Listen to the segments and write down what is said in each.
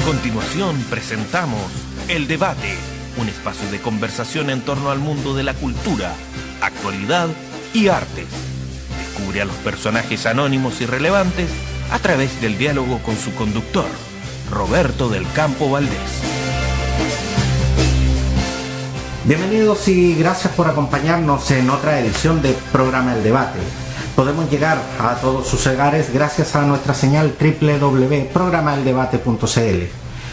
continuación presentamos El Debate, un espacio de conversación en torno al mundo de la cultura, actualidad y artes. Descubre a los personajes anónimos y relevantes a través del diálogo con su conductor, Roberto del Campo Valdés. Bienvenidos y gracias por acompañarnos en otra edición del programa El Debate. Podemos llegar a todos sus hogares gracias a nuestra señal www.programaeldebate.cl.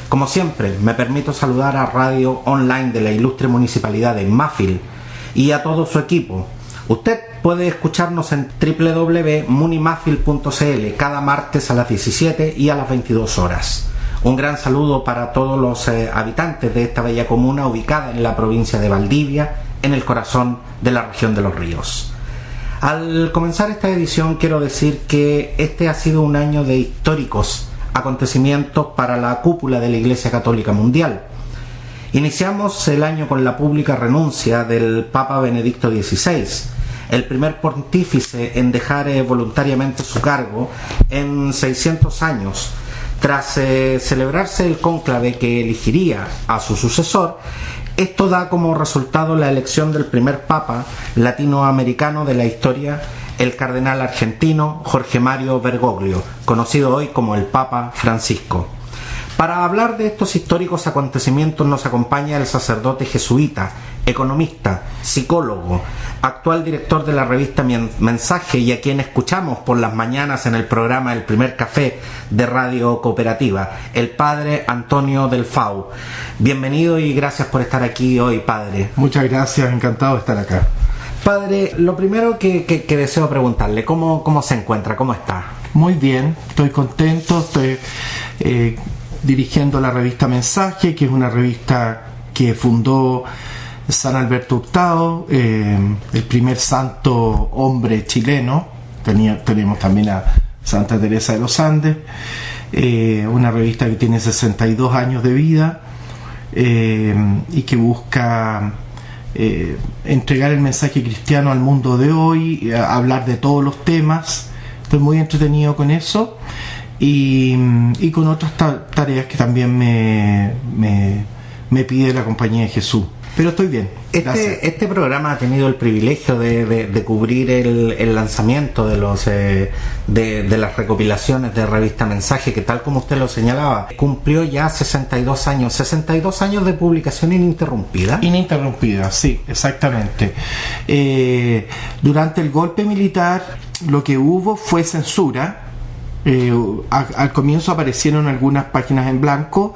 Como siempre, me permito saludar a Radio Online de la ilustre Municipalidad de Mafil y a todo su equipo. Usted puede escucharnos en www.munimafil.cl cada martes a las 17 y a las 22 horas. Un gran saludo para todos los habitantes de esta bella comuna ubicada en la provincia de Valdivia, en el corazón de la región de Los Ríos. Al comenzar esta edición quiero decir que este ha sido un año de históricos acontecimientos para la cúpula de la Iglesia Católica Mundial. Iniciamos el año con la pública renuncia del Papa Benedicto XVI, el primer pontífice en dejar voluntariamente su cargo en 600 años, tras celebrarse el cónclave que elegiría a su sucesor. Esto da como resultado la elección del primer papa latinoamericano de la historia, el cardenal argentino Jorge Mario Bergoglio, conocido hoy como el Papa Francisco. Para hablar de estos históricos acontecimientos nos acompaña el sacerdote jesuita, economista, psicólogo, actual director de la revista Mensaje y a quien escuchamos por las mañanas en el programa El Primer Café de Radio Cooperativa, el padre Antonio Delfau. Bienvenido y gracias por estar aquí hoy, padre. Muchas gracias, encantado de estar acá. Padre, lo primero que deseo preguntarle, ¿cómo se encuentra? ¿Cómo está? Muy bien, estoy contento, estoy dirigiendo la revista Mensaje, que es una revista que fundó San Alberto Hurtado, el primer santo hombre chileno. Tenemos también a Santa Teresa de los Andes, una revista que tiene 62 años de vida y que busca entregar el mensaje cristiano al mundo de hoy, hablar de todos los temas. Estoy muy entretenido con eso y con otras tareas que también me pide la Compañía de Jesús. Pero estoy bien. Este programa ha tenido el privilegio de cubrir el lanzamiento de las recopilaciones de revista Mensaje, que tal como usted lo señalaba, cumplió ya 62 años. 62 años de publicación ininterrumpida. Ininterrumpida, sí, exactamente. Durante el golpe militar lo que hubo fue censura. Al comienzo aparecieron algunas páginas en blanco,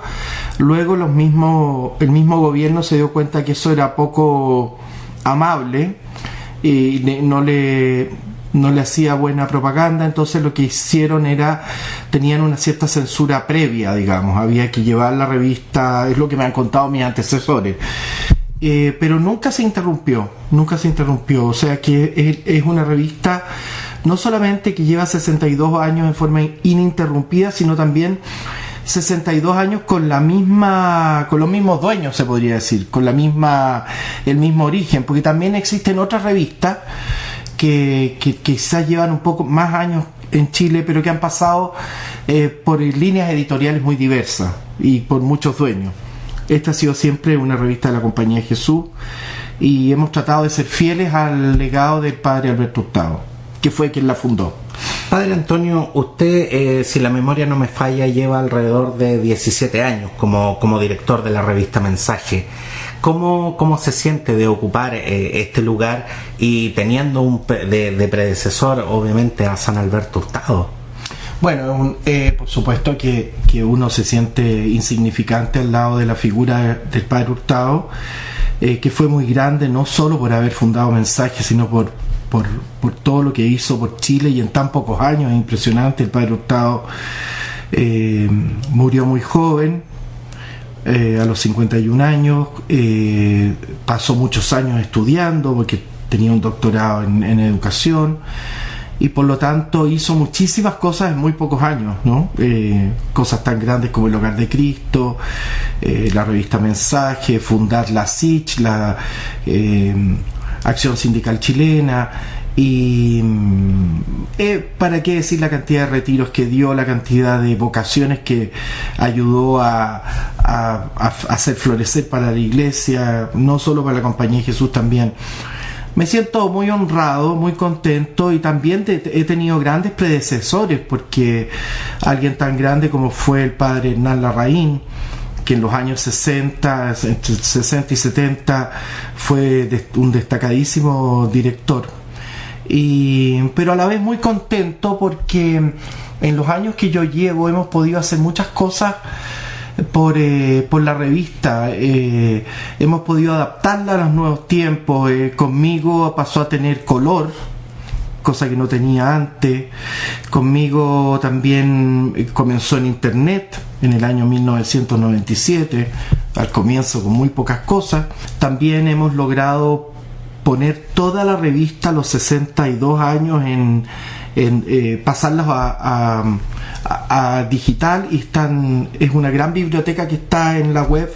luego el mismo gobierno se dio cuenta que eso era poco amable y no le hacía buena propaganda. Entonces lo que hicieron tenían una cierta censura previa, digamos, había que llevar la revista, es lo que me han contado mis antecesores. Pero nunca se interrumpió, o sea que es una revista no solamente que lleva 62 años en forma ininterrumpida, sino también 62 años con los mismos dueños, se podría decir, con el mismo origen, porque también existen otras revistas que quizás llevan un poco más años en Chile, pero que han pasado por líneas editoriales muy diversas y por muchos dueños. Esta ha sido siempre una revista de la Compañía de Jesús y hemos tratado de ser fieles al legado del padre Alberto Hurtado, que fue quien la fundó. Padre Antonio, usted, si la memoria no me falla, lleva alrededor de 17 años como director de la revista Mensaje. ¿Cómo se siente de ocupar este lugar y teniendo de predecesor, obviamente, a San Alberto Hurtado? Bueno, por supuesto que uno se siente insignificante al lado de la figura del padre Hurtado, que fue muy grande, no solo por haber fundado Mensaje, sino por todo lo que hizo por Chile y en tan pocos años. Es impresionante. El padre Hurtado murió muy joven, a los 51 años, pasó muchos años estudiando porque tenía un doctorado en educación y por lo tanto hizo muchísimas cosas en muy pocos años, ¿no? Cosas tan grandes como el Hogar de Cristo, la revista Mensaje, fundar la SICH, la Acción Sindical Chilena, Y para qué decir la cantidad de retiros que dio, la cantidad de vocaciones que ayudó a hacer florecer para la iglesia, no solo para la Compañía de Jesús también. Me siento muy honrado, muy contento, y también he tenido grandes predecesores, porque alguien tan grande como fue el padre Hernán Larraín, que en los años 60, entre 60 y 70 fue un destacadísimo director. Pero a la vez muy contento, porque en los años que yo llevo hemos podido hacer muchas cosas por la revista. Hemos podido adaptarla a los nuevos tiempos. Conmigo pasó a tener color, cosa que no tenía antes. Conmigo también comenzó en internet en el año 1997, al comienzo con muy pocas cosas. También hemos logrado poner toda la revista, los 62 años, pasarlas a digital, y es una gran biblioteca que está en la web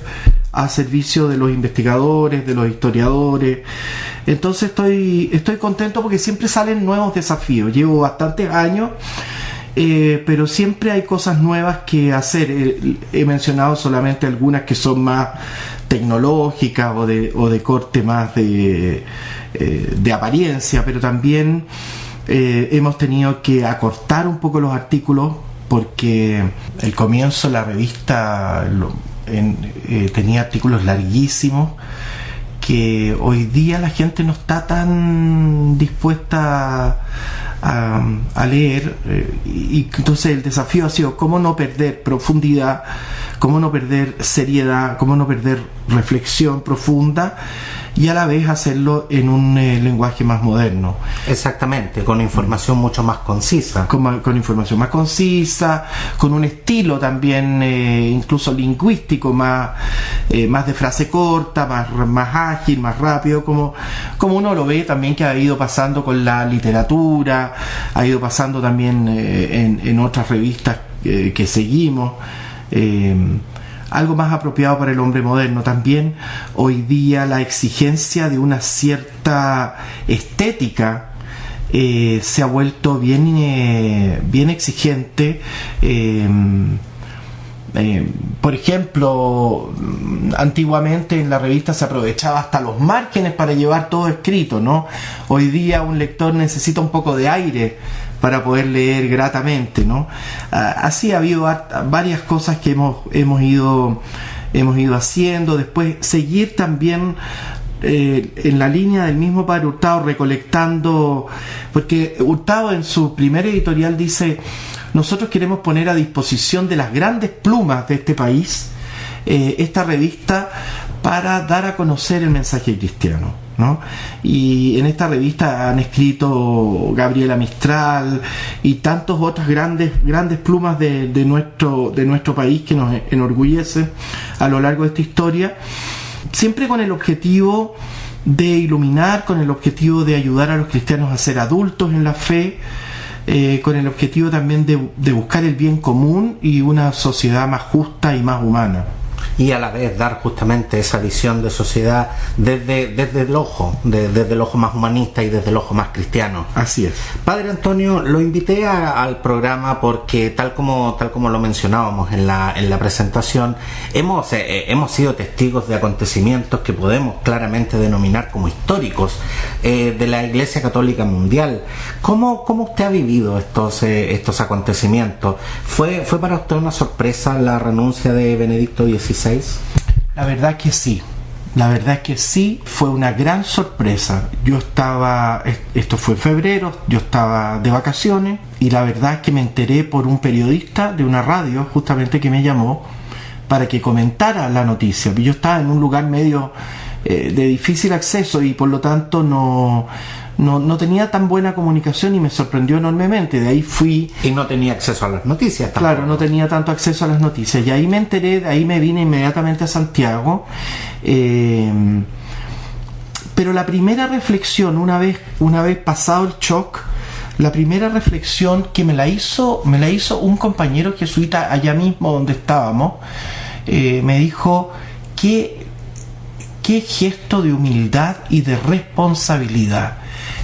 a servicio de los investigadores, de los historiadores. Entonces estoy contento, porque siempre salen nuevos desafíos. Llevo bastantes años, pero siempre hay cosas nuevas que hacer. He mencionado solamente algunas que son más tecnológicas o de corte más de apariencia, pero también hemos tenido que acortar un poco los artículos, porque el comienzo de la revista tenía artículos larguísimos que hoy día la gente no está tan dispuesta a leer, y entonces el desafío ha sido cómo no perder profundidad, cómo no perder seriedad, cómo no perder reflexión profunda, y a la vez hacerlo en un lenguaje más moderno. Exactamente, con información mucho más concisa. Con información más concisa, con un estilo también incluso lingüístico más de frase corta, más ágil, más rápido, como uno lo ve también que ha ido pasando con la literatura, ha ido pasando también en otras revistas que seguimos. Algo más apropiado para el hombre moderno. También hoy día la exigencia de una cierta estética se ha vuelto bien exigente. Por ejemplo, antiguamente en la revista se aprovechaba hasta los márgenes para llevar todo escrito, ¿no? Hoy día un lector necesita un poco de aire para poder leer gratamente, ¿no? Así ha habido varias cosas que hemos ido haciendo. Después seguir también en la línea del mismo padre Hurtado, recolectando, porque Hurtado en su primer editorial dice: nosotros queremos poner a disposición de las grandes plumas de este país esta revista para dar a conocer el mensaje cristiano, ¿no? Y en esta revista han escrito Gabriela Mistral y tantos otras grandes plumas de nuestro país, que nos enorgullece a lo largo de esta historia, siempre con el objetivo de iluminar, con el objetivo de ayudar a los cristianos a ser adultos en la fe, con el objetivo también de buscar el bien común y una sociedad más justa y más humana. Y a la vez dar justamente esa visión de sociedad desde el ojo más humanista y desde el ojo más cristiano. Así es. Padre Antonio, lo invité al programa porque tal como lo mencionábamos en la presentación, hemos sido testigos de acontecimientos que podemos claramente denominar como históricos de la Iglesia Católica Mundial. ¿Cómo usted ha vivido estos acontecimientos? ¿Fue para usted una sorpresa la renuncia de Benedicto XVI? La verdad que sí. Fue una gran sorpresa. Esto fue en febrero, yo estaba de vacaciones, y la verdad es que me enteré por un periodista de una radio justamente que me llamó para que comentara la noticia. Yo estaba en un lugar medio de difícil acceso y por lo tanto no tenía tan buena comunicación, y me sorprendió enormemente. De ahí fui... Y no tenía acceso a las noticias tampoco. Claro, no tenía tanto acceso a las noticias. Y ahí me enteré, de ahí me vine inmediatamente a Santiago. Pero la primera reflexión, una vez pasado el shock, la primera reflexión que me la hizo un compañero jesuita allá mismo donde estábamos, me dijo: qué gesto de humildad y de responsabilidad.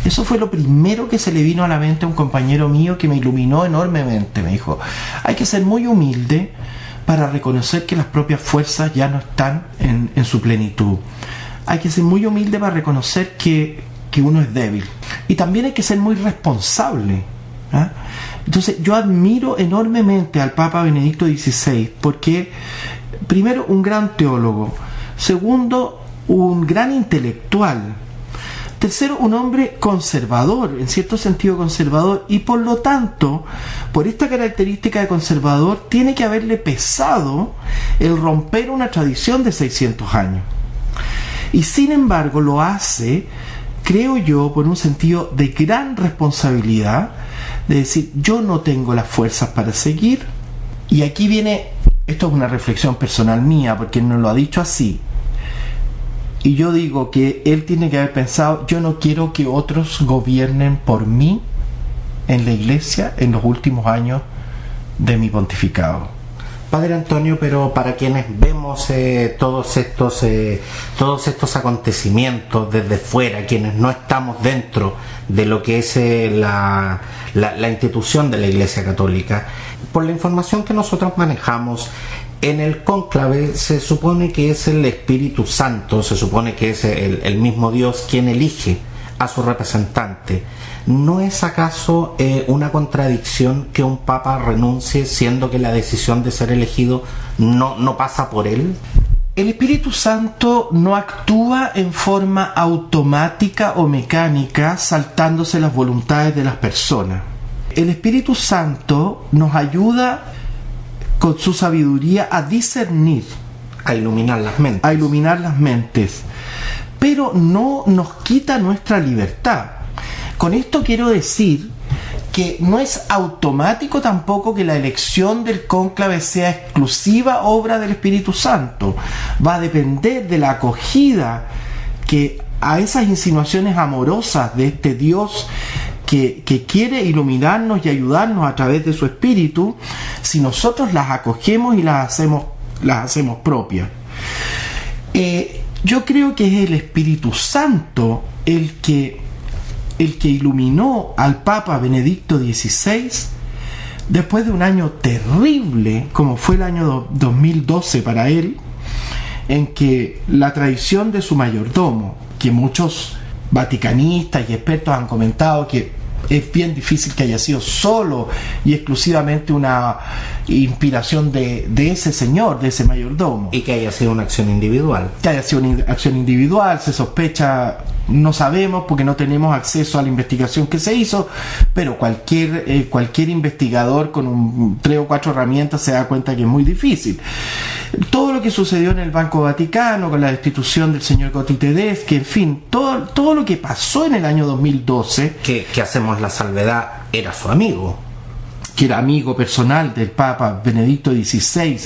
Eso fue lo primero que se le vino a la mente a un compañero mío que me iluminó enormemente. Me dijo, hay que ser muy humilde para reconocer que las propias fuerzas ya no están en su plenitud. Hay que ser muy humilde para reconocer que uno es débil. Y también hay que ser muy responsable. ¿Ah? Entonces yo admiro enormemente al Papa Benedicto XVI porque, primero, un gran teólogo, segundo, un gran intelectual, tercero, un hombre conservador, en cierto sentido conservador, y por lo tanto, por esta característica de conservador, tiene que haberle pesado el romper una tradición de 600 años. Y sin embargo lo hace, creo yo, por un sentido de gran responsabilidad, de decir, yo no tengo las fuerzas para seguir. Y aquí viene, esto es una reflexión personal mía, porque él no lo ha dicho así, y yo digo que él tiene que haber pensado, yo no quiero que otros gobiernen por mí en la Iglesia en los últimos años de mi pontificado. Padre Antonio, pero para quienes vemos todos estos acontecimientos desde fuera, quienes no estamos dentro de lo que es la institución de la Iglesia Católica, por la información que nosotros manejamos, en el cónclave se supone que es el Espíritu Santo, se supone que es el mismo Dios quien elige a su representante. ¿No es acaso una contradicción que un papa renuncie siendo que la decisión de ser elegido no pasa por él? El Espíritu Santo no actúa en forma automática o mecánica saltándose las voluntades de las personas. El Espíritu Santo nos ayuda con su sabiduría a discernir, a iluminar las mentes, pero no nos quita nuestra libertad. Con esto quiero decir que no es automático tampoco que la elección del cónclave sea exclusiva obra del Espíritu Santo. Va a depender de la acogida que a esas insinuaciones amorosas de este Dios que quiere iluminarnos y ayudarnos a través de su Espíritu, si nosotros las acogemos y las hacemos propias. Yo creo que es el Espíritu Santo el que iluminó al Papa Benedicto XVI después de un año terrible, como fue el año 2012 para él, en que la traición de su mayordomo, que muchos vaticanistas y expertos han comentado que es bien difícil que haya sido solo y exclusivamente una inspiración de ese señor, de ese mayordomo. Y que haya sido una acción individual. Que haya sido una acción individual, se sospecha, no sabemos porque no tenemos acceso a la investigación que se hizo, pero cualquier investigador con 3 o 4 herramientas se da cuenta que es muy difícil. Todo lo que sucedió en el Banco Vaticano con la destitución del señor Gotti-Tedeschi, en fin, todo lo que pasó en el año 2012, que hacemos la salvedad, era su amigo, que era amigo personal del Papa Benedicto XVI,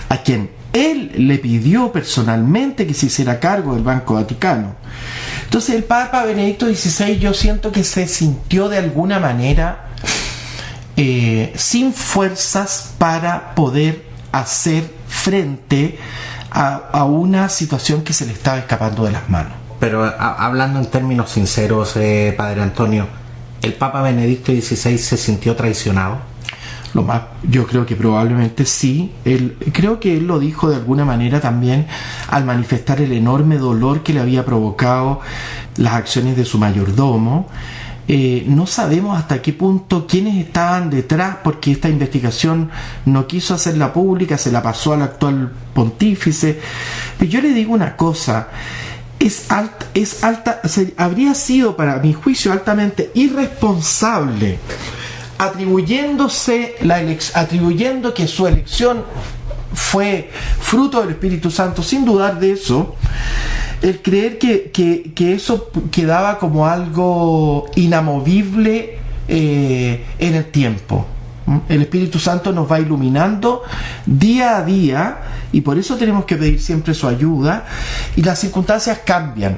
a quien él le pidió personalmente que se hiciera cargo del Banco Vaticano. Entonces el Papa Benedicto XVI, yo siento que se sintió de alguna manera sin fuerzas para poder hacer frente a una situación que se le estaba escapando de las manos. Pero hablando en términos sinceros, Padre Antonio, ¿el Papa Benedicto XVI se sintió traicionado? Yo creo que probablemente sí. Creo que él lo dijo de alguna manera también al manifestar el enorme dolor que le había provocado las acciones de su mayordomo. No sabemos hasta qué punto quiénes estaban detrás, porque esta investigación no quiso hacerla pública, se la pasó al actual pontífice. Pero yo le digo una cosa, habría sido, para mi juicio, altamente irresponsable atribuyendo que su elección fue fruto del Espíritu Santo, sin dudar de eso, el creer que eso quedaba como algo inamovible en el tiempo. El Espíritu Santo nos va iluminando día a día y por eso tenemos que pedir siempre su ayuda, y las circunstancias cambian.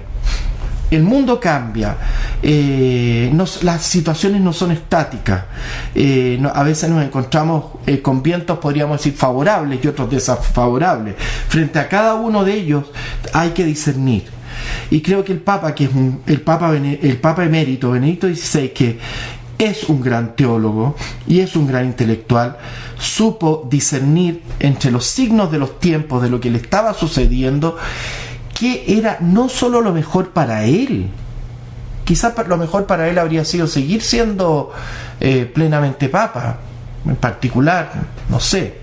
El mundo cambia, las situaciones no son estáticas, a veces nos encontramos con vientos, podríamos decir, favorables y otros desfavorables. Frente a cada uno de ellos hay que discernir. Y creo que el Papa, que es el Papa emérito Benedicto XVI, que es un gran teólogo y es un gran intelectual, supo discernir entre los signos de los tiempos, de lo que le estaba sucediendo, que era no solo lo mejor para él. Quizás lo mejor para él habría sido seguir siendo plenamente papa, en particular, no sé.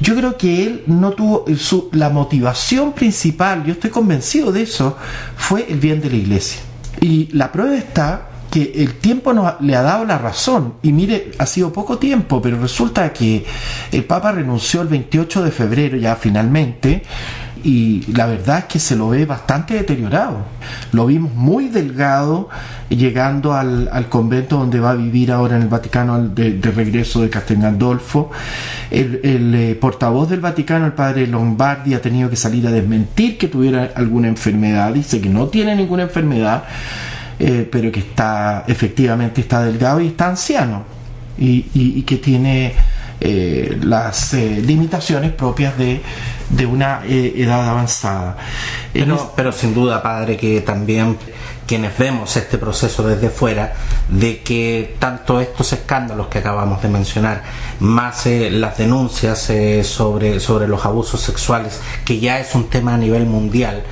Yo creo que él no tuvo la motivación principal, yo estoy convencido de eso, fue el bien de la Iglesia. Y la prueba está que el tiempo le ha dado la razón. Y mire, ha sido poco tiempo, pero resulta que el Papa renunció el 28 de febrero ya finalmente, y la verdad es que se lo ve bastante deteriorado. Lo vimos muy delgado llegando al convento donde va a vivir ahora en el Vaticano de regreso de Castel Gandolfo. El portavoz del Vaticano, el padre Lombardi, ha tenido que salir a desmentir que tuviera alguna enfermedad. Dice que no tiene ninguna enfermedad, pero que efectivamente está delgado y está anciano, y que tiene las limitaciones propias de una edad avanzada. Pero sin duda, padre, que también quienes vemos este proceso desde fuera, de que tanto estos escándalos que acabamos de mencionar, más las denuncias sobre los abusos sexuales, que ya es un tema a nivel mundial,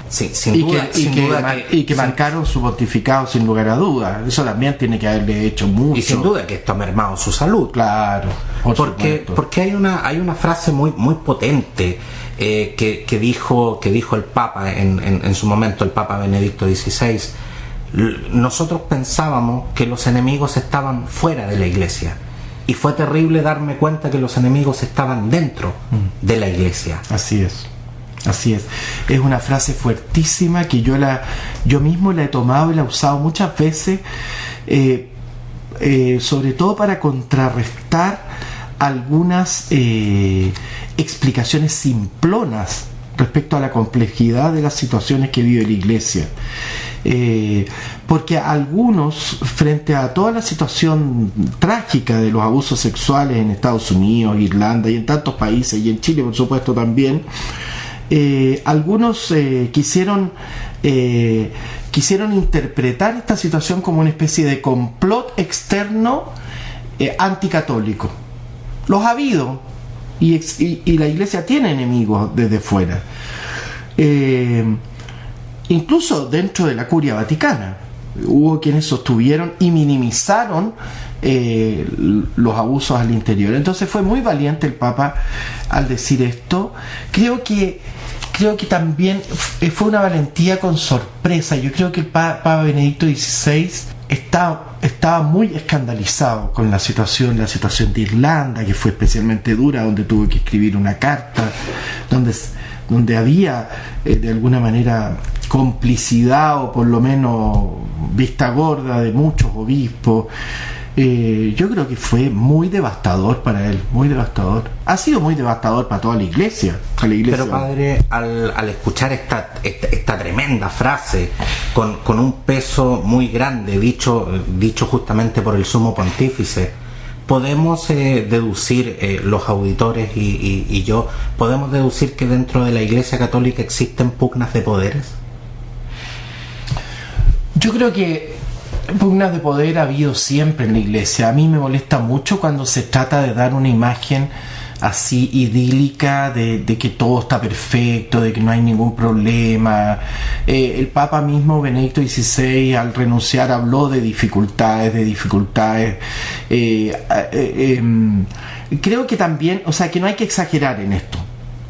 y que marcaron su pontificado sin lugar a dudas, eso también tiene que haberle hecho mucho. Y sin duda que esto ha mermado su salud. Claro, porque hay una frase muy potente que dijo el Papa en su momento, el Papa Benedicto XVI. Nosotros pensábamos que los enemigos estaban fuera de la Iglesia, y fue terrible darme cuenta que los enemigos estaban dentro de la Iglesia. Así es. Es una frase fuertísima que yo mismo la he tomado y la he usado muchas veces, sobre todo para contrarrestar algunas explicaciones simplonas respecto a la complejidad de las situaciones que vive la Iglesia. Porque algunos, frente a toda la situación trágica de los abusos sexuales en Estados Unidos, Irlanda y en tantos países, y en Chile por supuesto también, algunos quisieron interpretar esta situación como una especie de complot externo anticatólico. Los ha habido, y la Iglesia tiene enemigos desde fuera, incluso dentro de la Curia Vaticana hubo quienes sostuvieron y minimizaron los abusos al interior. Entonces fue muy valiente el Papa al decir esto. Creo que también fue una valentía con sorpresa. Yo creo que el Papa Benedicto XVI estaba muy escandalizado con la situación de Irlanda, que fue especialmente dura, donde tuvo que escribir una carta donde había de alguna manera complicidad, o por lo menos vista gorda, de muchos obispos. Yo creo que fue muy devastador para él, muy devastador. Ha sido muy devastador para toda la Iglesia. Pero padre, al escuchar esta tremenda frase con un peso muy grande, dicho justamente por el Sumo Pontífice, podemos deducir, los auditores y yo, podemos deducir que dentro de la Iglesia Católica existen pugnas de poderes. Yo creo que pugnas de poder ha habido siempre en la Iglesia. A mí me molesta mucho cuando se trata de dar una imagen así idílica de que todo está perfecto, de que no hay ningún problema. El Papa mismo, Benedicto XVI, al renunciar habló de dificultades. Creo que también, o sea, que no hay que exagerar en esto,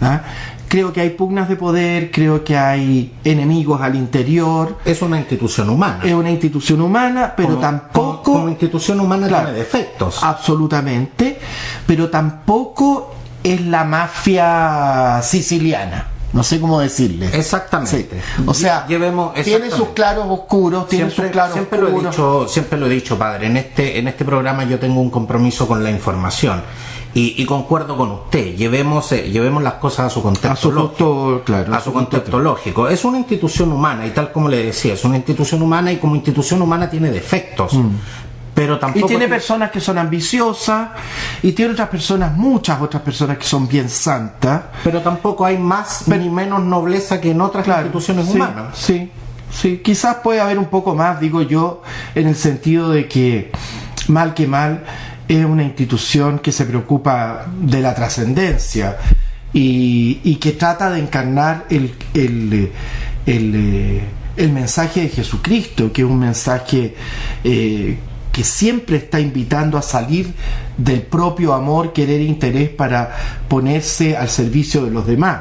¿ah? Creo que hay pugnas de poder, creo que hay enemigos al interior. Es una institución humana. Es una institución humana, pero tampoco... Como institución humana, claro, tiene defectos. Absolutamente, pero tampoco es la mafia siciliana. No sé cómo decirle. Exactamente. Sí. O sea, tiene sus claros oscuros, Siempre lo he dicho, padre. En este programa yo tengo un compromiso con la información. Y concuerdo con usted, llevemos las cosas a su contexto lógico. Es una institución humana, y tal como le decía, es una institución humana, y como institución humana tiene defectos. Pero tampoco... Y tiene personas que son ambiciosas, y tiene muchas otras personas que son bien santas. Pero tampoco hay más ni menos nobleza que en otras instituciones humanas. Sí, Sí, quizás puede haber un poco más, digo yo, en el sentido de que mal es una institución que se preocupa de la trascendencia y que trata de encarnar el mensaje de Jesucristo, que es un mensaje que siempre está invitando a salir del propio amor, querer e interés para ponerse al servicio de los demás.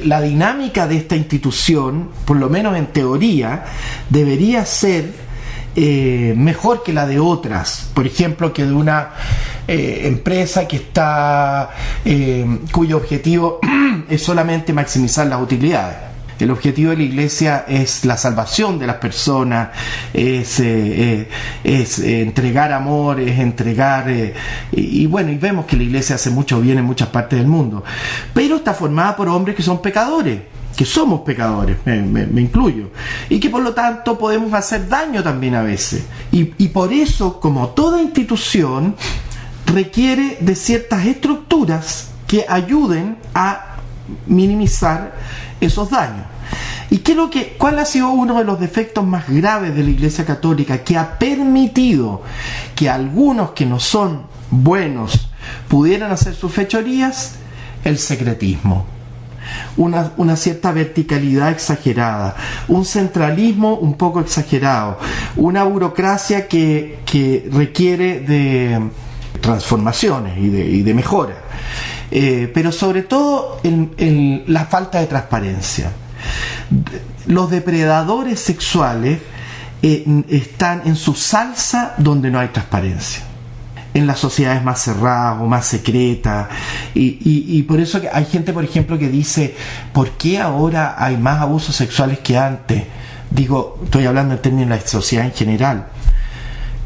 La dinámica de esta institución, por lo menos en teoría, debería ser mejor que la de otras, por ejemplo, que de una empresa que está cuyo objetivo es solamente maximizar las utilidades. El objetivo de la Iglesia es la salvación de las personas, es entregar amor, es entregar... y vemos que la Iglesia hace mucho bien en muchas partes del mundo. Pero está formada por hombres que son pecadores, que somos pecadores, me incluyo, y que por lo tanto podemos hacer daño también a veces. Y por eso, como toda institución, requiere de ciertas estructuras que ayuden a minimizar esos daños. ¿Y cuál ha sido uno de los defectos más graves de la Iglesia Católica que ha permitido que algunos que no son buenos pudieran hacer sus fechorías? El secretismo. Una cierta verticalidad exagerada, un centralismo un poco exagerado, una burocracia que requiere de transformaciones y de mejora. Pero sobre todo la falta de transparencia. Los depredadores sexuales están en su salsa donde no hay transparencia, en las sociedades más cerradas o más secretas, y por eso que hay gente, por ejemplo, que dice: ¿por qué ahora hay más abusos sexuales que antes? Digo, estoy hablando en términos de la sociedad en general.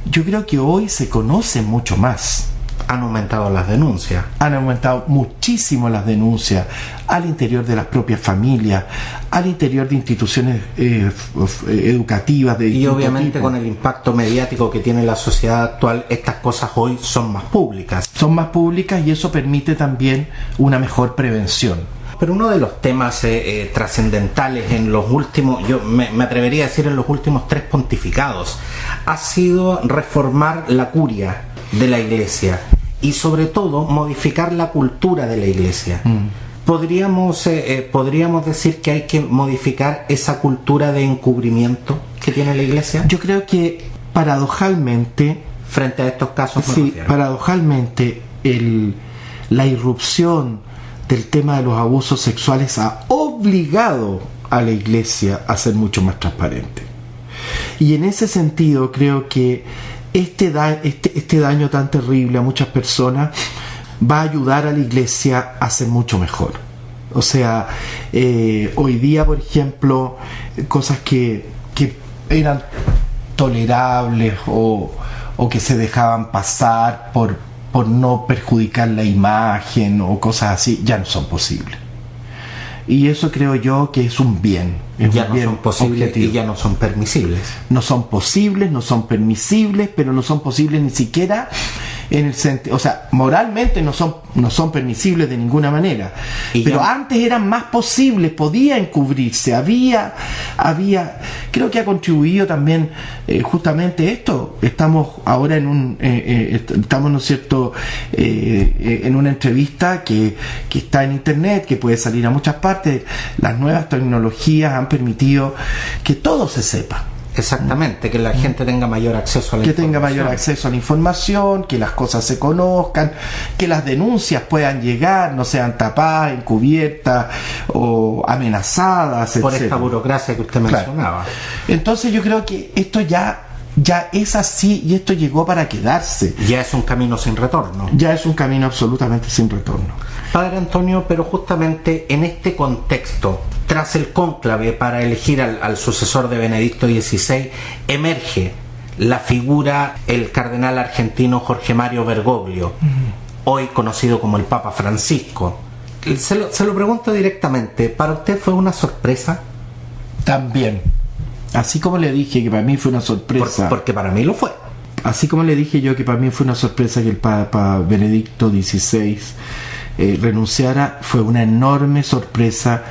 Yo creo que hoy se conoce mucho más. Han aumentado las denuncias. Han aumentado muchísimo las denuncias al interior de las propias familias, al interior de instituciones educativas de y obviamente tipo. Con el impacto mediático que tiene la sociedad actual, estas cosas hoy son más públicas. Son más públicas y eso permite también una mejor prevención. Pero uno de los temas trascendentales en los últimos, yo me atrevería a decir en los últimos 3 pontificados, ha sido reformar la curia de la Iglesia y sobre todo modificar la cultura de la Iglesia. ¿Podríamos decir que hay que modificar esa cultura de encubrimiento que tiene la Iglesia? Yo creo que paradojalmente, frente a estos casos, paradojalmente la irrupción del tema de los abusos sexuales ha obligado a la Iglesia a ser mucho más transparente. Y en ese sentido creo que este daño tan terrible a muchas personas va a ayudar a la Iglesia a ser mucho mejor. O sea, hoy día, por ejemplo, cosas que eran tolerables o que se dejaban pasar por no perjudicar la imagen o cosas así, ya no son posibles. Y eso creo yo que es un bien. Ya no son posibles objetivo. Y ya no son permisibles. No son posibles, no son permisibles, pero no son posibles ni siquiera en el sentido, o sea, moralmente no son permisibles de ninguna manera. Pero antes eran más posibles, podía encubrirse, había, creo que ha contribuido también justamente esto. Estamos ahora estamos, ¿no es cierto?, en una entrevista que está en internet, que puede salir a muchas partes. Las nuevas tecnologías han permitido que todo se sepa. Exactamente, que la gente tenga mayor acceso a la información. Que tenga mayor acceso a la información, que las cosas se conozcan, que las denuncias puedan llegar, no sean tapadas, encubiertas o amenazadas, por etcétera. Esta burocracia que usted mencionaba. Claro. Entonces yo creo que esto ya es así y esto llegó para quedarse. Ya es un camino sin retorno. Ya es un camino absolutamente sin retorno. Padre Antonio, pero justamente en este contexto, tras el cónclave para elegir al sucesor de Benedicto XVI, emerge la figura, el cardenal argentino Jorge Mario Bergoglio, hoy conocido como el Papa Francisco. Se lo pregunto directamente, ¿para usted fue una sorpresa? También. Así como le dije que para mí fue una sorpresa. Porque para mí lo fue. Así como le dije yo que para mí fue una sorpresa que el Papa Benedicto XVI renunciara, fue una enorme sorpresa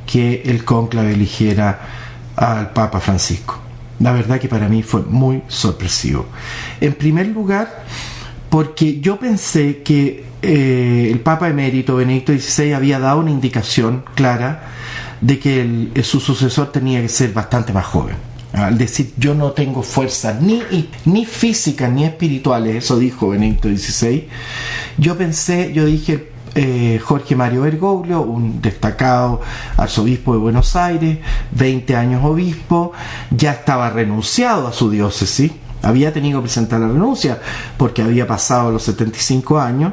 que el cónclave eligiera al Papa Francisco. La verdad que para mí fue muy sorpresivo. En primer lugar, porque yo pensé que el Papa emérito Benedicto XVI había dado una indicación clara de que su sucesor tenía que ser bastante más joven. Al decir, yo no tengo fuerzas ni físicas ni espirituales, eso dijo Benedicto XVI, yo dije, Jorge Mario Bergoglio, un destacado arzobispo de Buenos Aires, 20 años obispo, ya estaba renunciado a su diócesis, había tenido que presentar la renuncia porque había pasado los 75 años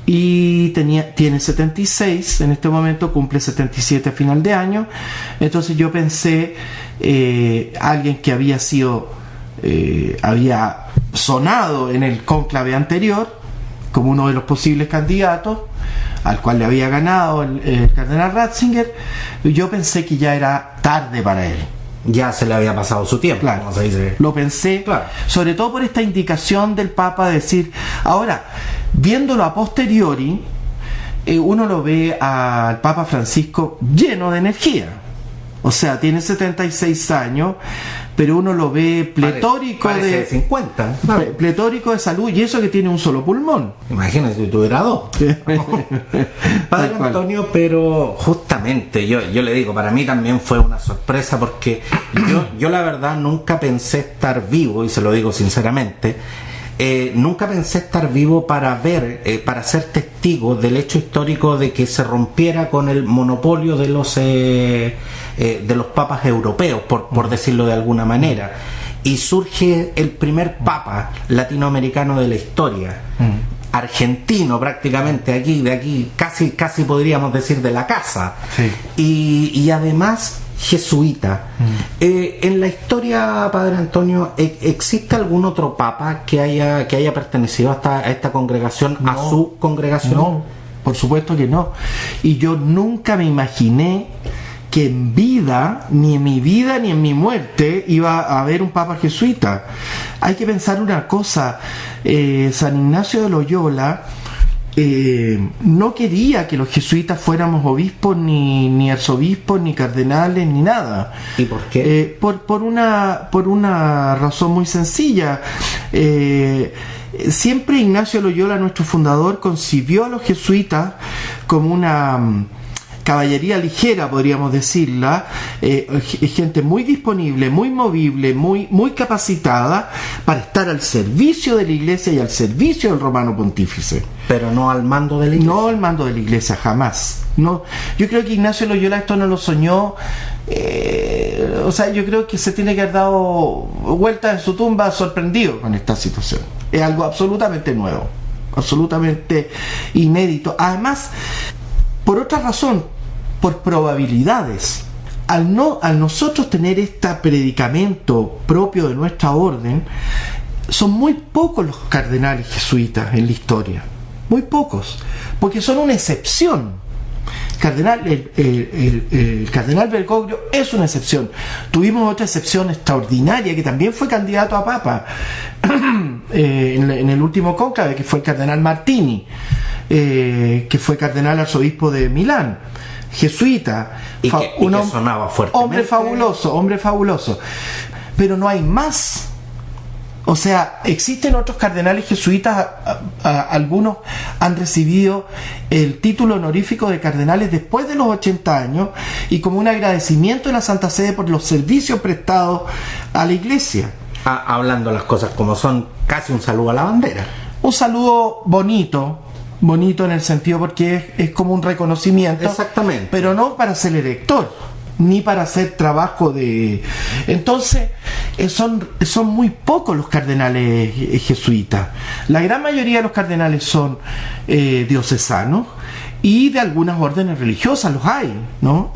y tiene 76 en este momento, cumple 77 a final de año. Entonces yo pensé, alguien que había sonado en el cónclave anterior como uno de los posibles candidatos, al cual le había ganado el cardenal Ratzinger, yo pensé que ya era tarde para él. Ya se le había pasado su tiempo, claro, como se dice. Lo pensé, claro, sobre todo por esta indicación del Papa de decir, ahora, viéndolo a posteriori, uno lo ve al Papa Francisco lleno de energía. O sea, tiene 76 años, pero uno lo ve pletórico parece 50. Pletórico de salud, y eso que tiene un solo pulmón. Imagínate si tuviera dos. Padre Antonio, pero justamente yo le digo, para mí también fue una sorpresa, porque yo la verdad nunca pensé estar vivo, y se lo digo sinceramente, nunca pensé estar vivo para ver, para ser testigo del hecho histórico de que se rompiera con el monopolio de los papas europeos, por decirlo de alguna manera, y surge el primer papa latinoamericano de la historia, argentino prácticamente, de aquí casi podríamos decir de la casa, sí. Y además jesuita. En la historia, Padre Antonio, ¿existe algún otro papa que haya pertenecido a esta congregación, no, a su congregación? No, por supuesto que no. Y yo nunca me imaginé que en vida, ni en mi vida ni en mi muerte, iba a haber un papa jesuita. Hay que pensar una cosa, San Ignacio de Loyola no quería que los jesuitas fuéramos obispos, ni arzobispos, ni cardenales, ni nada. ¿Y por qué? Por una razón muy sencilla. Siempre Ignacio de Loyola, nuestro fundador, concibió a los jesuitas como una caballería ligera, podríamos decirla, gente muy disponible, muy movible, muy capacitada para estar al servicio de la Iglesia y al servicio del Romano Pontífice. Pero no al mando de la Iglesia. No al mando de la Iglesia, jamás. No, yo creo que Ignacio Loyola esto no lo soñó. O sea, yo creo que se tiene que haber dado vuelta en su tumba sorprendido con esta situación. Es algo absolutamente nuevo, absolutamente inédito. Además, por otra razón, por probabilidades. Al nosotros tener este predicamento propio de nuestra orden, son muy pocos los cardenales jesuitas en la historia. Muy pocos, porque son una excepción. El cardenal Bergoglio es una excepción. Tuvimos otra excepción extraordinaria que también fue candidato a papa en el último cónclave, que fue el cardenal Martini, que fue cardenal arzobispo de Milán, jesuita, y que sonaba fuertemente. Hombre fabuloso. Pero no hay más. O sea, existen otros cardenales jesuitas, algunos han recibido el título honorífico de cardenales después de los 80 años, y como un agradecimiento de la Santa Sede por los servicios prestados a la Iglesia. Hablando las cosas como son, casi un saludo a la bandera. Un saludo bonito en el sentido porque es como un reconocimiento. Exactamente. Pero no para ser elector, ni para hacer trabajo de... Entonces, son muy pocos los cardenales jesuitas. La gran mayoría de los cardenales son diocesanos, y de algunas órdenes religiosas los hay, ¿no?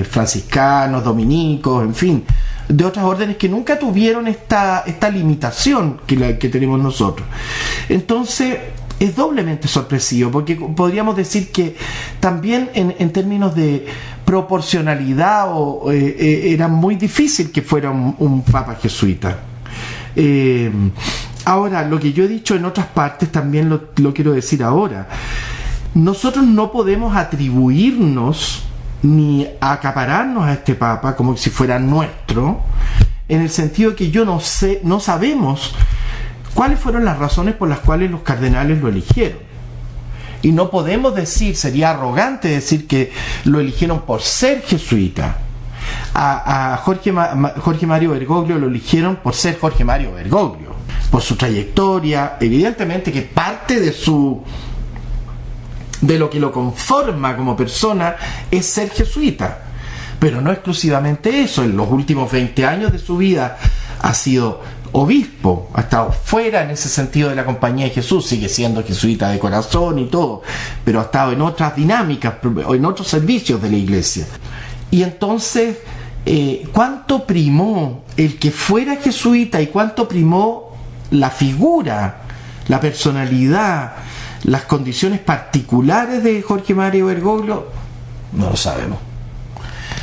Franciscanos, dominicos, en fin, de otras órdenes que nunca tuvieron esta limitación que tenemos nosotros. Entonces, es doblemente sorpresivo, porque podríamos decir que también en términos de proporcionalidad era muy difícil que fuera un papa jesuita. Ahora, lo que yo he dicho en otras partes también lo quiero decir ahora. Nosotros no podemos atribuirnos ni acapararnos a este Papa como si fuera nuestro, en el sentido que no sabemos cuáles fueron las razones por las cuales los cardenales lo eligieron. Y no podemos decir, sería arrogante decir que lo eligieron por ser jesuita. A Jorge Mario Bergoglio lo eligieron por ser Jorge Mario Bergoglio, por su trayectoria, evidentemente que parte de lo que lo conforma como persona es ser jesuita, pero no exclusivamente eso. En los últimos 20 años de su vida ha sido obispo, ha estado fuera en ese sentido de la Compañía de Jesús, sigue siendo jesuita de corazón y todo, pero ha estado en otras dinámicas, en otros servicios de la iglesia. Y entonces, ¿cuánto primó el que fuera jesuita y cuánto primó la figura, la personalidad, las condiciones particulares de Jorge Mario Bergoglio? No lo sabemos.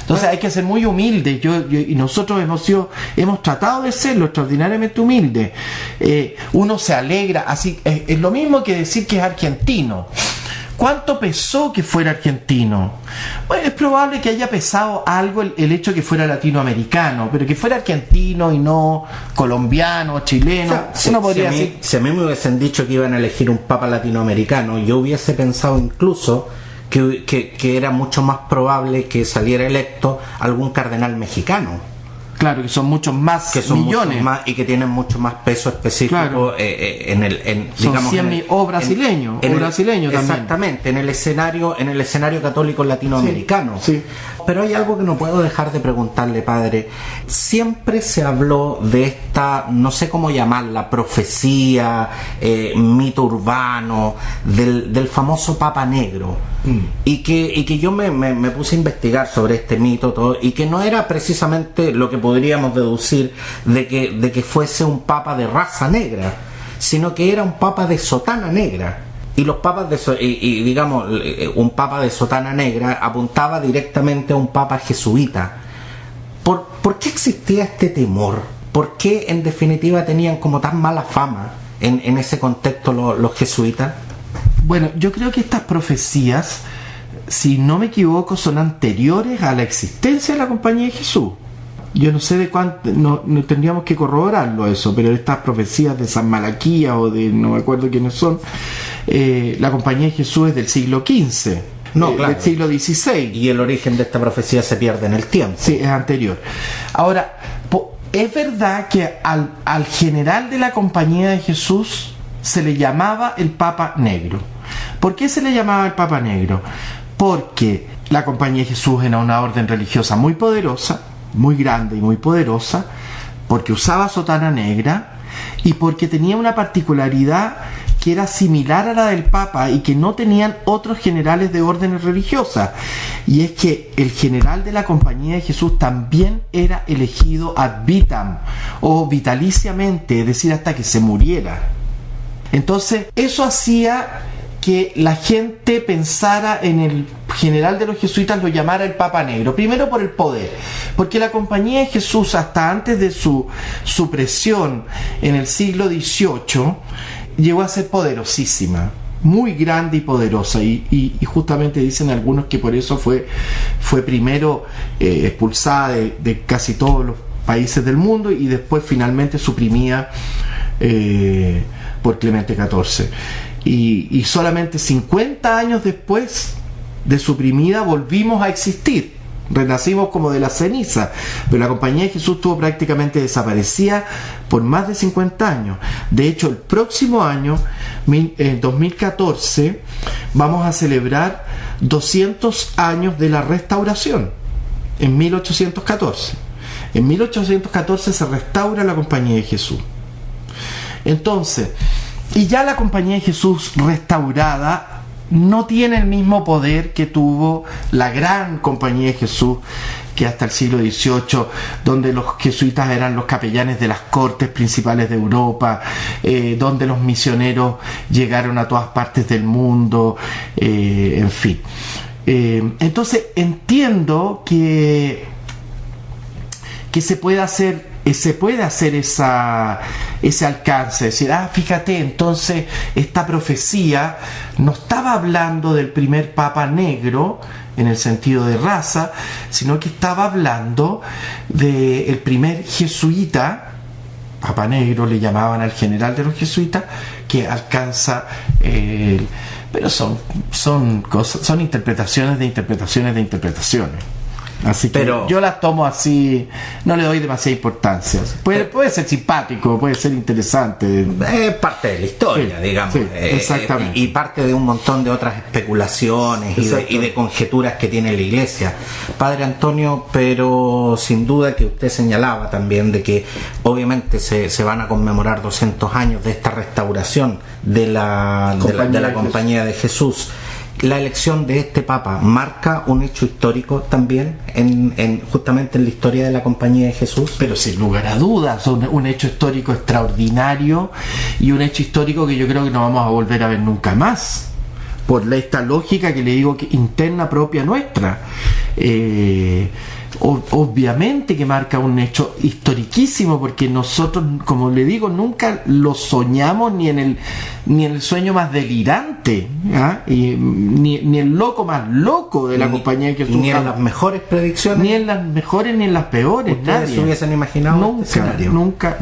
Entonces hay que ser muy humildes. Y nosotros hemos tratado de serlo extraordinariamente humildes. Uno se alegra, así es lo mismo que decir que es argentino. ¿Cuánto pesó que fuera argentino? Bueno, es probable que haya pesado algo el hecho que fuera latinoamericano, pero que fuera argentino y no colombiano, chileno. O sea, uno podría decir... Si a mí me hubiesen dicho que iban a elegir un papa latinoamericano, yo hubiese pensado incluso que era mucho más probable que saliera electo algún cardenal mexicano. Claro, que son muchos más, que son millones. Muchos más, y que tienen mucho más peso específico, claro. Digamos, son 100 o brasileño también. Exactamente, en el escenario católico latinoamericano. Sí, sí. Pero hay algo que no puedo dejar de preguntarle, padre. Siempre se habló de esta, no sé cómo llamarla, profecía, mito urbano, del famoso Papa Negro. Y que yo me puse a investigar sobre este mito todo, y que no era precisamente lo que podríamos deducir de que fuese un papa de raza negra, sino que era un papa de sotana negra. Y los papas digamos, un papa de sotana negra apuntaba directamente a un papa jesuita. ¿Por qué existía este temor? ¿Por qué en definitiva tenían como tan mala fama en ese contexto los jesuitas? Bueno, yo creo que estas profecías, si no me equivoco, son anteriores a la existencia de la Compañía de Jesús. Yo no sé de cuánto, no tendríamos que corroborarlo eso, pero estas profecías de San Malaquías o de no me acuerdo quiénes son, la Compañía de Jesús es del siglo XV, claro, del siglo XVI. Y el origen de esta profecía se pierde en el tiempo. Sí, es anterior. Ahora, es verdad que al general de la Compañía de Jesús se le llamaba el Papa Negro. ¿Por qué se le llamaba el Papa Negro? Porque la Compañía de Jesús era una orden religiosa muy poderosa, muy grande y muy poderosa, porque usaba sotana negra y porque tenía una particularidad que era similar a la del Papa y que no tenían otros generales de órdenes religiosas, y es que el general de la Compañía de Jesús también era elegido ad vitam o vitaliciamente, es decir, hasta que se muriera. Entonces eso hacía que la gente pensara en el general de los jesuitas, lo llamara el Papa Negro, primero por el poder, porque la Compañía de Jesús hasta antes de su supresión en el siglo XVIII llegó a ser poderosísima, muy grande y poderosa, y justamente dicen algunos que por eso fue primero expulsada de casi todos los países del mundo y después finalmente suprimida por Clemente XIV. Y solamente 50 años después de suprimida volvimos a existir, renacimos como de la ceniza, pero la Compañía de Jesús estuvo prácticamente desaparecida por más de 50 años. De hecho, el próximo año, en 2014, vamos a celebrar 200 años de la restauración, en 1814. En 1814 se restaura la Compañía de Jesús. Entonces, y ya la Compañía de Jesús restaurada no tiene el mismo poder que tuvo la gran Compañía de Jesús, que hasta el siglo XVIII, donde los jesuitas eran los capellanes de las cortes principales de Europa, donde los misioneros llegaron a todas partes del mundo, en fin. Entonces entiendo que se puede hacer ese alcance, decir, fíjate, entonces esta profecía no estaba hablando del primer Papa Negro, en el sentido de raza, sino que estaba hablando del primer jesuita, Papa Negro le llamaban al general de los jesuitas, que alcanza pero son cosas, son interpretaciones de interpretaciones de interpretaciones. Así que yo las tomo así, no le doy demasiada importancia. Puede ser simpático, puede ser interesante. Es parte de la historia, sí, digamos. Sí, exactamente. Y parte de un montón de otras especulaciones y de conjeturas que tiene la Iglesia. Padre Antonio, pero sin duda que usted señalaba también de que obviamente se van a conmemorar 200 años de esta restauración de la Compañía de Jesús. La elección de este Papa marca un hecho histórico también justamente en la historia de la Compañía de Jesús. Pero sin lugar a dudas, un hecho histórico extraordinario y un hecho histórico que yo creo que no vamos a volver a ver nunca más, por esta lógica que le digo que interna propia nuestra. Obviamente que marca un hecho historiquísimo, porque nosotros, como le digo, nunca lo soñamos ni en el sueño más delirante, y ni el loco más loco de la Compañía de Jesús, ni en las mejores predicciones, ni en las mejores ni en las peores. ¿Ustedes se hubiesen imaginado este escenario? Nunca.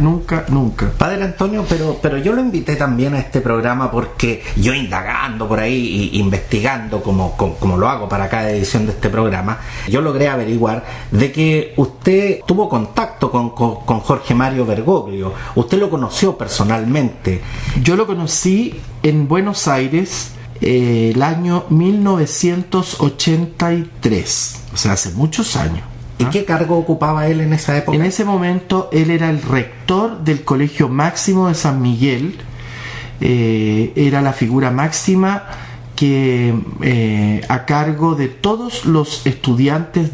Padre Antonio, pero yo lo invité también a este programa porque yo, indagando por ahí y investigando como lo hago para cada edición de este programa, yo logré averiguar de que usted tuvo contacto con Jorge Mario Bergoglio. Usted lo conoció personalmente. Yo lo conocí en Buenos Aires el año 1983, o sea, hace muchos años. ¿Y qué cargo ocupaba él en esa época? En ese momento él era el rector del Colegio Máximo de San Miguel, era la figura máxima que a cargo de todos los estudiantes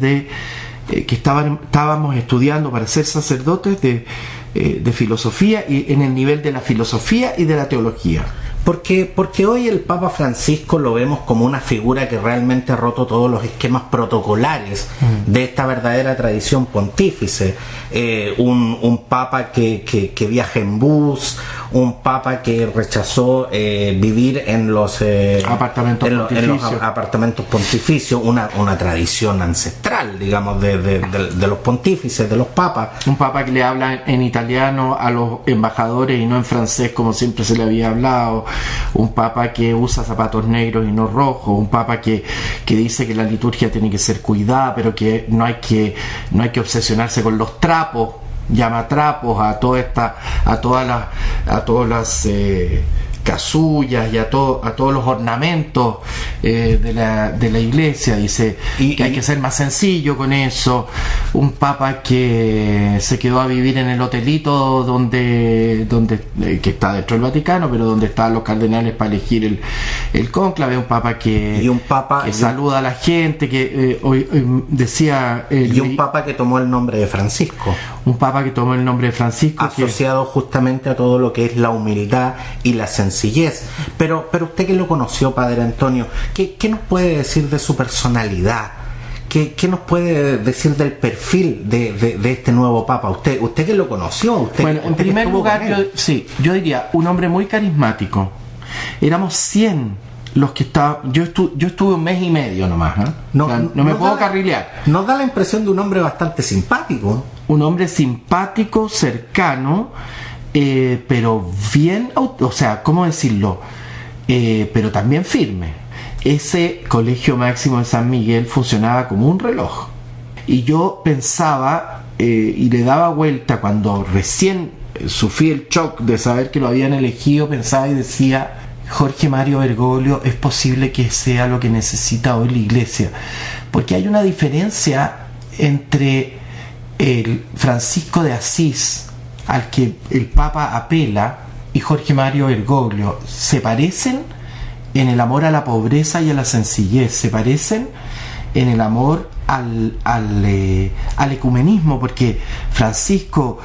que estábamos estudiando para ser sacerdotes de filosofía, y en el nivel de la filosofía y de la teología. Porque hoy el Papa Francisco lo vemos como una figura que realmente ha roto todos los esquemas protocolares de esta verdadera tradición pontífice. Un Papa que viaja en bus, un Papa que rechazó vivir en los apartamentos pontificios, una tradición ancestral, digamos, de los pontífices, de los papas. Un Papa que le habla en italiano a los embajadores y no en francés como siempre se le había hablado. Un Papa que usa zapatos negros y no rojos, un Papa que dice que la liturgia tiene que ser cuidada, pero que no hay que obsesionarse con los trapos, llama trapos a todas las casullas y a todos los ornamentos de la iglesia. Dice que hay que ser más sencillo con eso. Un Papa que se quedó a vivir en el hotelito donde que está dentro del Vaticano, pero donde estaban los cardenales para elegir el cónclave. Un Papa que saluda a la gente, que hoy decía un Papa que tomó el nombre de Francisco. Un Papa que tomó el nombre de Francisco, asociado justamente a todo lo que es la humildad y la sencillez. Pero usted que lo conoció, Padre Antonio, ¿qué nos puede decir de su personalidad? ¿Qué nos puede decir del perfil de este nuevo Papa? Usted que lo conoció. En primer lugar, yo diría un hombre muy carismático. Éramos 100 los que estaban. Yo estuve un mes y medio nomás. No me puedo carrilear. Nos da la impresión de un hombre bastante simpático. Un hombre simpático, cercano, pero bien, o sea, ¿cómo decirlo? Pero también firme. Ese Colegio Máximo de San Miguel funcionaba como un reloj. Y yo pensaba, y le daba vuelta cuando recién sufrí el shock de saber que lo habían elegido, pensaba y decía: Jorge Mario Bergoglio es posible que sea lo que necesita hoy la Iglesia, porque hay una diferencia entre el Francisco de Asís al que el Papa apela y Jorge Mario Bergoglio. Se parecen en el amor a la pobreza y a la sencillez, se parecen en el amor al ecumenismo, porque Francisco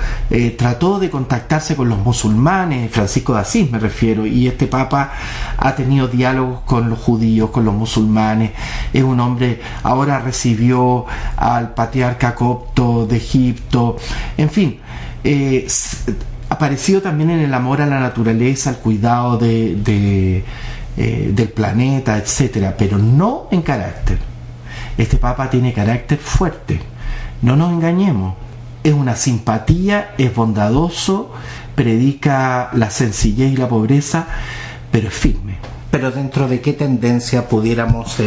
trató de contactarse con los musulmanes, Francisco de Asís me refiero, y este Papa ha tenido diálogos con los judíos, con los musulmanes. Es un hombre, ahora recibió al patriarca copto de Egipto, en fin, apareció también en el amor a la naturaleza, al cuidado del planeta, etcétera, pero no en carácter. Este Papa tiene carácter fuerte, no nos engañemos, es una simpatía, es bondadoso, predica la sencillez y la pobreza, pero es firme. Pero ¿dentro de qué tendencia pudiéramos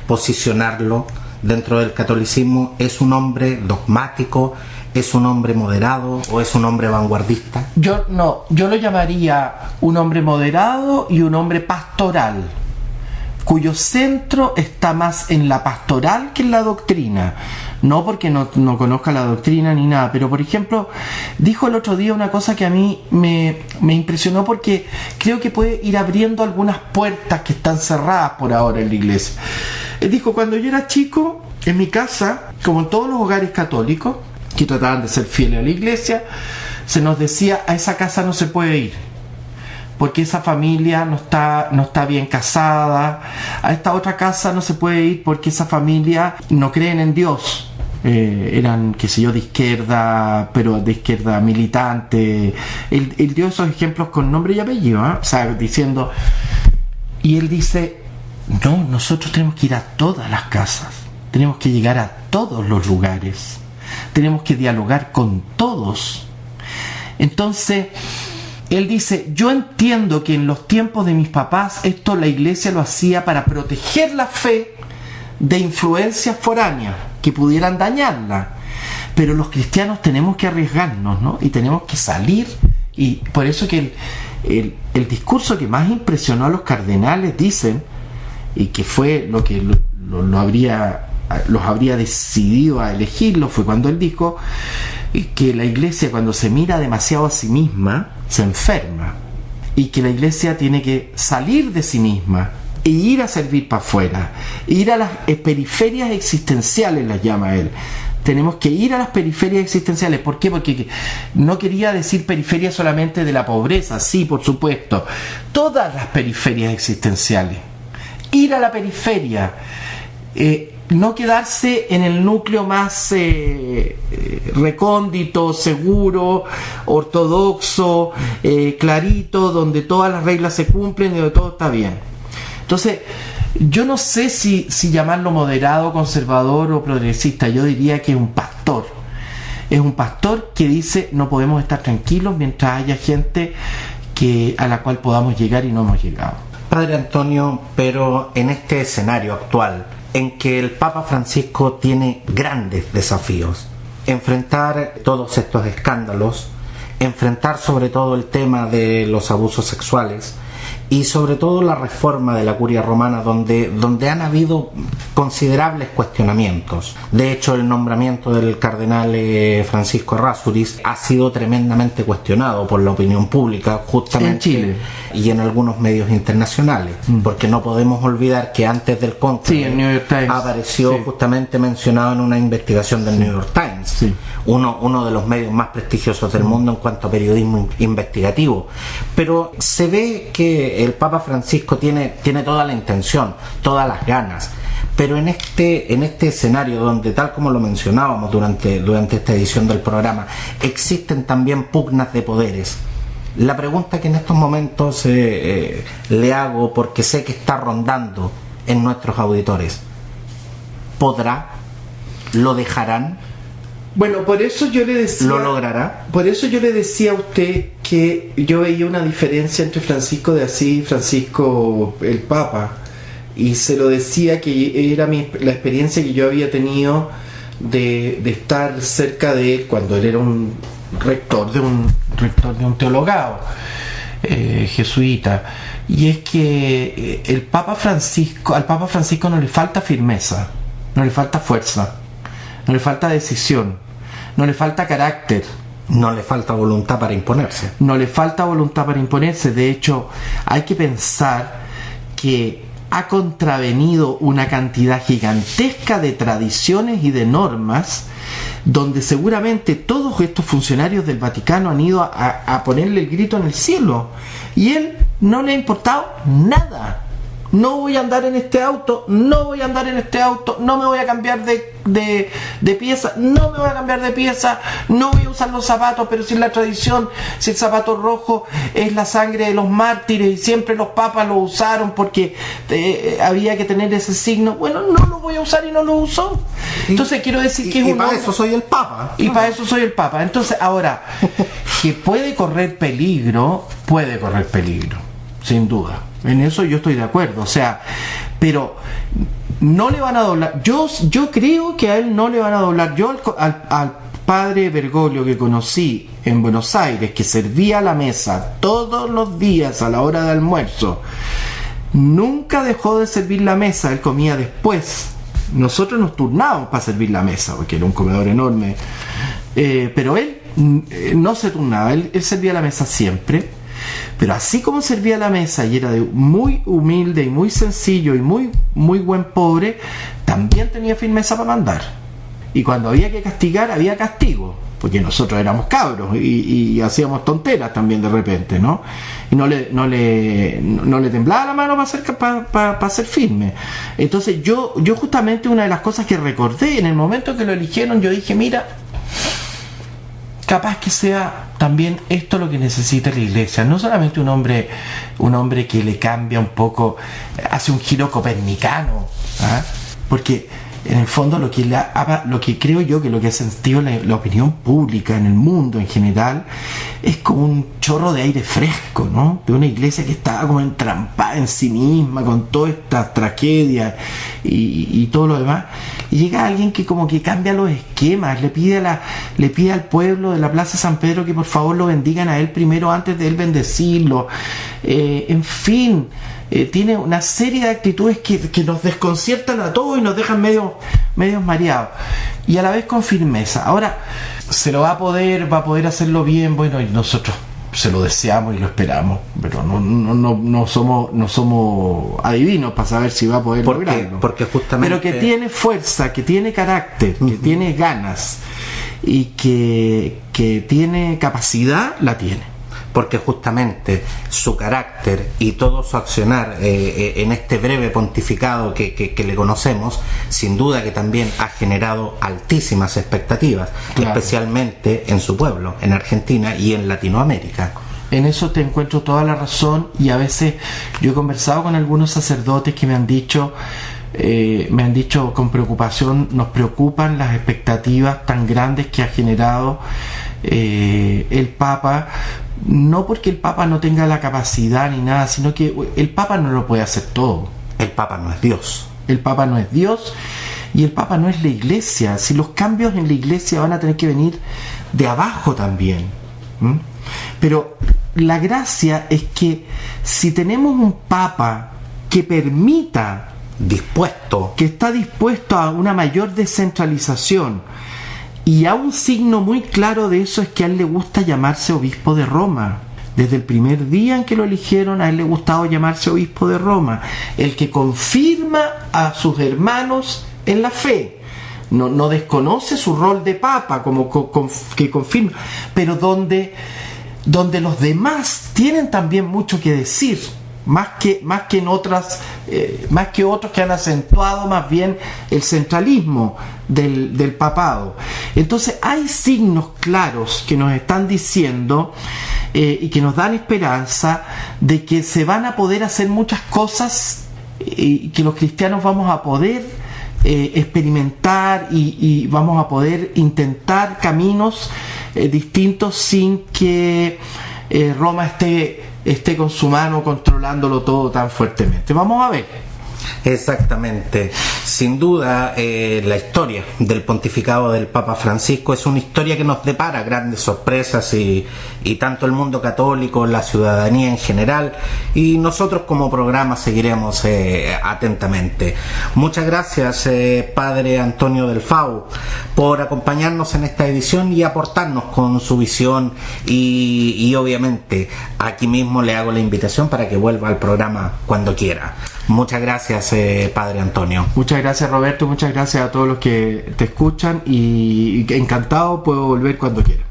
posicionarlo dentro del catolicismo? ¿Es un hombre dogmático? ¿Es un hombre moderado o es un hombre vanguardista? Yo lo llamaría un hombre moderado y un hombre pastoral, cuyo centro está más en la pastoral que en la doctrina. No porque no conozca la doctrina ni nada, pero por ejemplo, dijo el otro día una cosa que a mí me impresionó, porque creo que puede ir abriendo algunas puertas que están cerradas por ahora en la iglesia. Él dijo: cuando yo era chico, en mi casa, como en todos los hogares católicos que trataban de ser fieles a la iglesia, se nos decía: a esa casa no se puede ir, porque esa familia no está bien casada. A esta otra casa no se puede ir porque esa familia no creen en Dios. Eran, qué sé yo, de izquierda, pero de izquierda militante. Él dio esos ejemplos con nombre y apellido, o sea, diciendo... Y él dice: no, nosotros tenemos que ir a todas las casas, tenemos que llegar a todos los lugares, tenemos que dialogar con todos. Entonces... él dice: yo entiendo que en los tiempos de mis papás esto la iglesia lo hacía para proteger la fe de influencias foráneas que pudieran dañarla, pero los cristianos tenemos que arriesgarnos, ¿no? Y tenemos que salir. Y por eso que el discurso que más impresionó a los cardenales, dicen, y que fue lo que los habría decidido a elegirlo, fue cuando él dijo que la iglesia, cuando se mira demasiado a sí misma, se enferma, y que la iglesia tiene que salir de sí misma e ir a servir para afuera, ir a las periferias existenciales, las llama él. Tenemos que ir a las periferias existenciales. ¿Por qué? Porque no quería decir periferia solamente de la pobreza, sí, por supuesto, todas las periferias existenciales. Ir a la periferia, no quedarse en el núcleo más recóndito, seguro, ortodoxo, clarito, donde todas las reglas se cumplen y donde todo está bien. Entonces, yo no sé si llamarlo moderado, conservador o progresista. Yo diría que es un pastor. Es un pastor que dice: no podemos estar tranquilos mientras haya gente a la cual podamos llegar, y no hemos llegado. Padre Antonio, pero en este escenario actual, en que el Papa Francisco tiene grandes desafíos: enfrentar todos estos escándalos, enfrentar sobre todo el tema de los abusos sexuales y sobre todo la reforma de la Curia Romana, donde han habido considerables cuestionamientos. De hecho, el nombramiento del cardenal Francisco Errázuriz ha sido tremendamente cuestionado por la opinión pública, justamente en Chile y en algunos medios internacionales, porque no podemos olvidar que antes del cónclave el New York Times apareció justamente mencionado en una investigación del New York Times, uno de los medios más prestigiosos del mundo en cuanto a periodismo investigativo. Pero se ve que el Papa Francisco tiene toda la intención, todas las ganas, pero en este escenario donde, tal como lo mencionábamos durante esta edición del programa, existen también pugnas de poderes. La pregunta que en estos momentos le hago, porque sé que está rondando en nuestros auditores: ¿podrá? ¿Lo dejarán? Bueno, por eso yo le decía... ¿Lo logrará? Por eso yo le decía a usted que yo veía una diferencia entre Francisco de Asís y Francisco el Papa, y se lo decía que era la experiencia que yo había tenido de estar cerca de él cuando él era un rector de un teologado jesuita. Y es que al Papa Francisco no le falta firmeza, no le falta fuerza, no le falta decisión, no le falta carácter, no le falta voluntad para imponerse. No le falta voluntad para imponerse. De hecho, hay que pensar que ha contravenido una cantidad gigantesca de tradiciones y de normas, donde seguramente todos estos funcionarios del Vaticano han ido a ponerle el grito en el cielo, y él no le ha importado nada. no voy a andar en este auto, no voy a andar en este auto, no me voy a cambiar de pieza, no me voy a cambiar de pieza, no voy a usar los zapatos, pero si la tradición, si el zapato rojo es la sangre de los mártires y siempre los papas lo usaron porque había que tener ese signo, bueno, no lo voy a usar y no lo uso. Entonces quiero decir que es y para eso soy el papa. Y para eso soy el papa. Entonces ahora, que puede correr peligro, sin duda. En eso yo estoy de acuerdo, o sea, pero no le van a doblar. Yo creo que a él no le van a doblar. Yo al padre Bergoglio que conocí en Buenos Aires, que servía la mesa todos los días a la hora de almuerzo, nunca dejó de servir la mesa, él comía después. Nosotros nos turnábamos para servir la mesa, porque era un comedor enorme, pero él no se turnaba, él servía la mesa siempre. Pero así como servía la mesa y era muy humilde y muy sencillo y muy buen pobre, también tenía firmeza para mandar. Y cuando había que castigar, había castigo, porque nosotros éramos cabros y hacíamos tonteras también de repente, ¿no? Y no le temblaba la mano para ser firme. Entonces yo justamente una de las cosas que recordé en el momento que lo eligieron, yo dije, mira, capaz que sea también esto lo que necesita la iglesia, no solamente un hombre que le cambia un poco, hace un giro copernicano, ¿ah? Porque en el fondo lo que creo yo que lo que ha sentido la opinión pública en el mundo en general es como un chorro de aire fresco, ¿no? De una iglesia que estaba como entrampada en sí misma con todas estas tragedias y todo lo demás, y llega alguien que como que cambia los esquemas, le pide al pueblo de la Plaza San Pedro que por favor lo bendigan a él primero antes de él bendecirlo, en fin. Tiene una serie de actitudes que nos desconciertan a todos y nos dejan medios mareados, y a la vez con firmeza. Ahora va a poder hacerlo bien, bueno, y nosotros se lo deseamos y lo esperamos, pero no somos adivinos para saber si va a poder lograrlo. Porque justamente, pero que tiene fuerza, que tiene carácter, que tiene ganas y que tiene capacidad, la tiene. Porque justamente su carácter y todo su accionar en este breve pontificado que le conocemos, sin duda que también ha generado altísimas expectativas, claro, especialmente en su pueblo, en Argentina y en Latinoamérica. En eso te encuentro toda la razón, y a veces yo he conversado con algunos sacerdotes que me han dicho con preocupación, nos preocupan las expectativas tan grandes que ha generado el Papa, no porque el Papa no tenga la capacidad ni nada, sino que el Papa no lo puede hacer todo. El Papa no es Dios. El Papa no es Dios y el Papa no es la Iglesia. Si los cambios en la Iglesia van a tener que venir de abajo también. Pero la gracia es que si tenemos un Papa que permita, que está dispuesto a una mayor descentralización, y a un signo muy claro de eso es que a él le gusta llamarse obispo de Roma. Desde el primer día en que lo eligieron, a él le gustaba llamarse obispo de Roma, el que confirma a sus hermanos en la fe. No desconoce su rol de papa como que confirma, pero donde los demás tienen también mucho que decir, más que en otras, más que otros que han acentuado más bien el centralismo del papado. Entonces hay signos claros que nos están diciendo y que nos dan esperanza de que se van a poder hacer muchas cosas y que los cristianos vamos a poder experimentar y vamos a poder intentar caminos distintos sin que Roma esté con su mano controlándolo todo tan fuertemente. Vamos a ver. Exactamente. Sin duda, la historia del pontificado del Papa Francisco es una historia que nos depara grandes sorpresas y tanto el mundo católico, la ciudadanía en general y nosotros como programa seguiremos atentamente. Muchas gracias, Padre Antonio del Fau, por acompañarnos en esta edición y aportarnos con su visión y obviamente aquí mismo le hago la invitación para que vuelva al programa cuando quiera. Muchas gracias, Padre Antonio. Muchas gracias, Roberto, muchas gracias a todos los que te escuchan y encantado, puedo volver cuando quiera.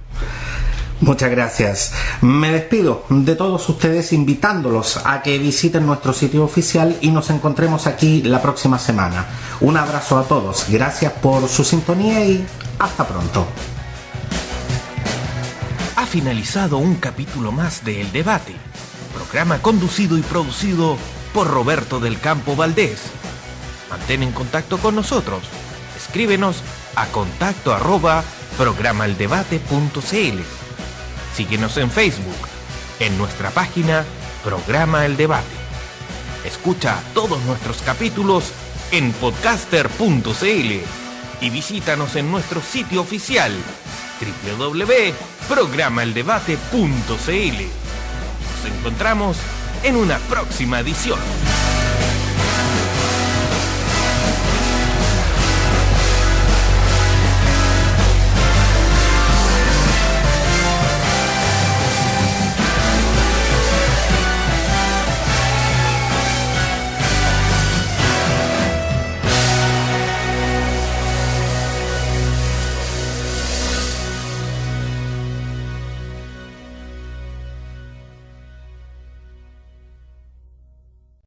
Muchas gracias. Me despido de todos ustedes invitándolos a que visiten nuestro sitio oficial y nos encontremos aquí la próxima semana. Un abrazo a todos. Gracias por su sintonía y hasta pronto. Ha finalizado un capítulo más de El Debate, programa conducido y producido por Roberto del Campo Valdés. Mantén en contacto con nosotros. Escríbenos a contacto@programaeldebate.cl. Síguenos en Facebook, en nuestra página Programa El Debate. Escucha todos nuestros capítulos en podcaster.cl y visítanos en nuestro sitio oficial www.programaeldebate.cl. Nos encontramos en una próxima edición.